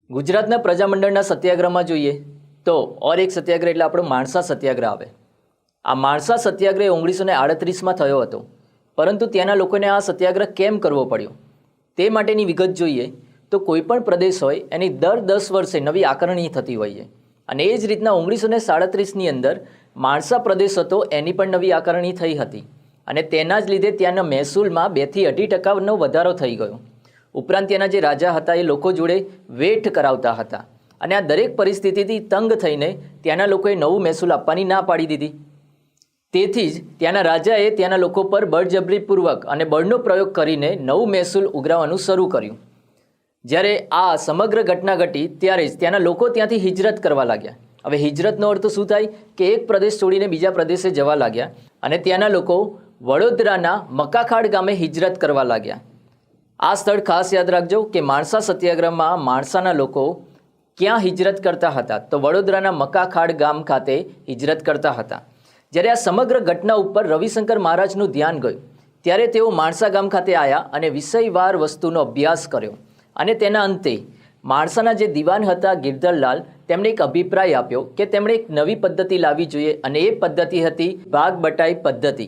ગુજરાતના પ્રજામંડળના સત્યાગ્રહમાં જોઈએ તો ઓર એક સત્યાગ્રહ એટલે આપણો માણસા સત્યાગ્રહ આવે। આ માણસા સત્યાગ્રહ 1938માં થયો હતો, પરંતુ ત્યાંના લોકોને આ સત્યાગ્રહ કેમ કરવો પડ્યો તે માટેની વિગત જોઈએ તો કોઈપણ પ્રદેશ હોય એની દર 10 વર્ષે નવી આકારણી થતી હોય છે, અને એ જ રીતના 1937ની અંદર માણસા પ્રદેશ હતો એની પણ નવી આકારણી થઈ હતી, અને તેના જ લીધે ત્યાંના મહેસૂલમાં 2 થી 2.5% વધારો થઈ ગયો। ઉપરાંત ત્યાંના જે રાજા હતા એ લોકો જોડે વેઠ કરાવતા હતા, અને આ દરેક પરિસ્થિતિથી તંગ થઈને ત્યાંના લોકોએ નવું મહેસૂલ આપવાની ના પાડી દીધી। તેથી જ ત્યાંના રાજાએ ત્યાંના લોકો પર બળજબરીપૂર્વક અને બળનો પ્રયોગ કરીને નવું મહેસૂલ ઉઘરાવવાનું શરૂ કર્યું। જ્યારે આ સમગ્ર ઘટના ઘટી ત્યારે જ ત્યાંના લોકો ત્યાંથી હિજરત કરવા લાગ્યા। હવે હિજરતનો અર્થ શું થાય કે એક પ્રદેશ છોડીને બીજા પ્રદેશે જવા લાગ્યા, અને ત્યાંના લોકો વડોદરાના મકાખાડ ગામે હિજરત કરવા લાગ્યા। આ સ્થળ ખાસ યાદ રાખજો કે માણસા સત્યાગ્રહમાં માણસાના લોકો ક્યાં હિજરત કરતા હતા તો વડોદરાના મકાખાડ ગામ ખાતે હિજરત કરતા હતા। જ્યારે આ સમગ્ર ઘટના ઉપર રવિશંકર મહારાજનું ધ્યાન ગયું ત્યારે તેઓ માણસા ગામ ખાતે આવ્યા અને વિષયવાર વસ્તુનો અભ્યાસ કર્યો, અને તેના અંતે માણસાના જે દિવાન હતા ગિરધરલાલ તેમણે એક અભિપ્રાય આપ્યો કે તેમણે એક નવી પદ્ધતિ લાવવી જોઈએ, અને એ પદ્ધતિ હતી ભાગ બટાઈ પદ્ધતિ।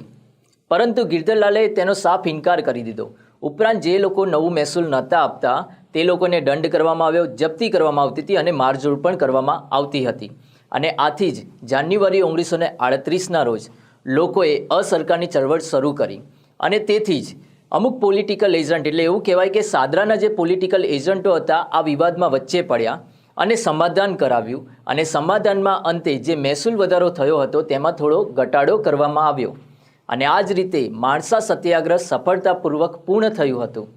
પરંતુ ગિરધરલાલે તેનો સાફ ઇનકાર કરી દીધો। ઉપરાંત જે લોકો નવું મહેસૂલ નહોતા આપતા તે લોકોને દંડ કરવામાં આવ્યો, જપ્તી કરવામાં આવતી હતી અને મારઝૂડ પણ કરવામાં આવતી હતી। અને આથી જ જાન્યુઆરી 1938ના રોજ લોકોએ અસરકારની ચળવળ શરૂ કરી, અને તેથી જ અમુક પોલિટિકલ એજન્ટ એટલે એવું કહેવાય કે સાદરાના જે પોલિટિકલ એજન્ટો હતા આ વિવાદમાં વચ્ચે પડ્યા અને સમાધાન કરાવ્યું, અને સમાધાનમાં અંતે જે મહેસૂલ વધારો થયો હતો તેમાં થોડો ઘટાડો કરવામાં આવ્યો, અને આ જ રીતે માણસા સત્યાગ્રહ સફળતાપૂર્વક પૂર્ણ થયું હતું।